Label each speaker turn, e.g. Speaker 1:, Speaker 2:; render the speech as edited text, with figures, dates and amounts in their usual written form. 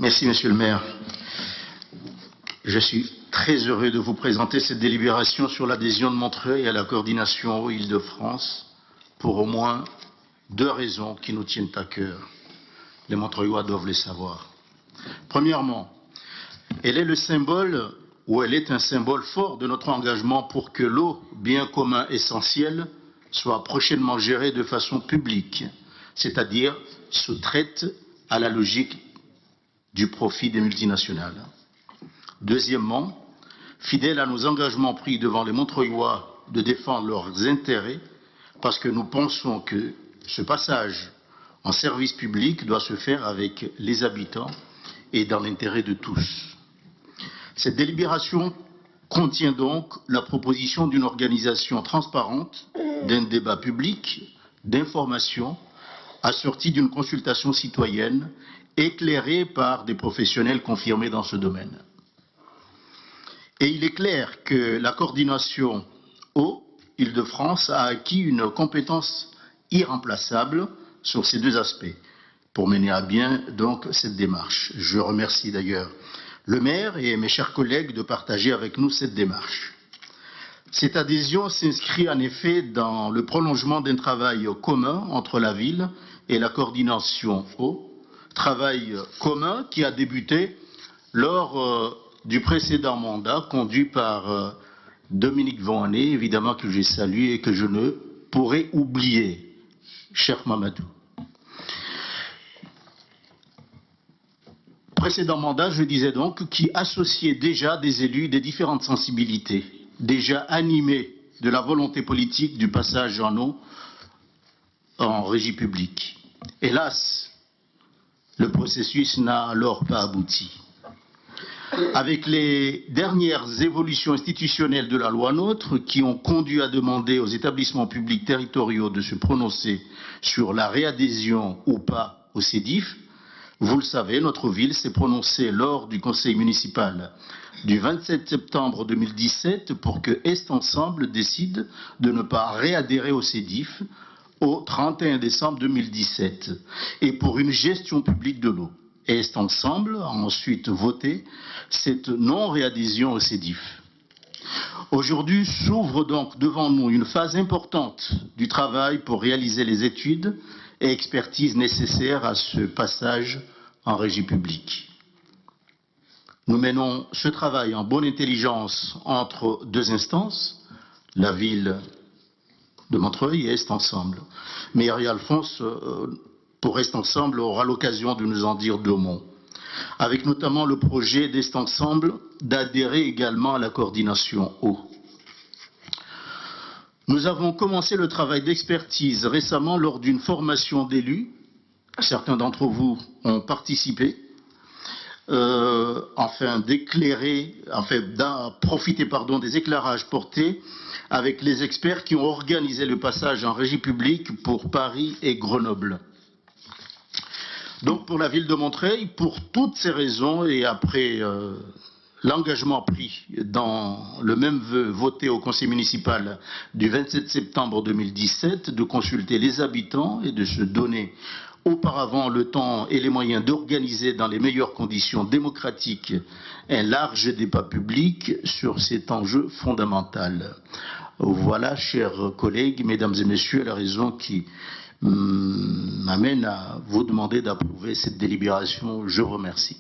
Speaker 1: Merci, Monsieur le maire. Je suis très heureux de vous présenter cette délibération sur l'adhésion de Montreuil à la coordination Île-de-France pour au moins deux raisons qui nous tiennent à cœur. Les Montreuillois doivent le savoir. Premièrement, elle est le symbole, ou elle est un symbole fort de notre engagement pour que l'eau, bien commun essentiel, soit prochainement gérée de façon publique, c'est-à-dire sous-traite à la logique du profit des multinationales. Deuxièmement, fidèle à nos engagements pris devant les Montreuillois de défendre leurs intérêts, parce que nous pensons que ce passage en service public doit se faire avec les habitants et dans l'intérêt de tous. Cette délibération contient donc la proposition d'une organisation transparente, d'un débat public, d'information, assortie d'une consultation citoyenne, éclairée par des professionnels confirmés dans ce domaine. Et il est clair que la coordination eau Île-de-France a acquis une compétence irremplaçable sur ces deux aspects pour mener à bien donc cette démarche. Je remercie d'ailleurs le maire et mes chers collègues de partager avec nous cette démarche. Cette adhésion s'inscrit en effet dans le prolongement d'un travail commun entre la ville et la coordination eau, travail commun qui a débuté lors du précédent mandat conduit par Dominique Vohanet, évidemment que j'ai salué et que je ne pourrai oublier, cher Mamadou. Précédent mandat, je disais donc, qui associait déjà des élus des différentes sensibilités, déjà animés de la volonté politique du passage en eau en régie publique. Hélas, le processus n'a alors pas abouti. Avec les dernières évolutions institutionnelles de la loi NOTRe qui ont conduit à demander aux établissements publics territoriaux de se prononcer sur la réadhésion ou pas au CEDIF, vous le savez, notre ville s'est prononcée lors du conseil municipal du 27 septembre 2017 pour que Est Ensemble décide de ne pas réadhérer au CEDIF au 31 décembre 2017 et pour une gestion publique de l'eau. Est Ensemble a ensuite voté cette non-réadhésion au CEDIF. Aujourd'hui s'ouvre donc devant nous une phase importante du travail pour réaliser les études et expertises nécessaires à ce passage en régie publique. Nous menons ce travail en bonne intelligence entre deux instances, la ville de Montreuil et Est Ensemble. Mais Marie Alphonse, pour Est Ensemble, aura l'occasion de nous en dire deux mots. Avec notamment le projet d'Est Ensemble d'adhérer également à la coordination eau. Nous avons commencé le travail d'expertise récemment lors d'une formation d'élus. Certains d'entre vous ont participé, afin d'en profiter des éclairages portés avec les experts qui ont organisé le passage en régie publique pour Paris et Grenoble. Donc pour la ville de Montreuil, pour toutes ces raisons et après l'engagement pris dans le même vœu voté au conseil municipal du 27 septembre 2017 de consulter les habitants et de se donner auparavant le temps et les moyens d'organiser dans les meilleures conditions démocratiques un large débat public sur cet enjeu fondamental. Voilà, chers collègues, mesdames et messieurs, la raison qui m'amène à vous demander d'approuver cette délibération. Je vous remercie.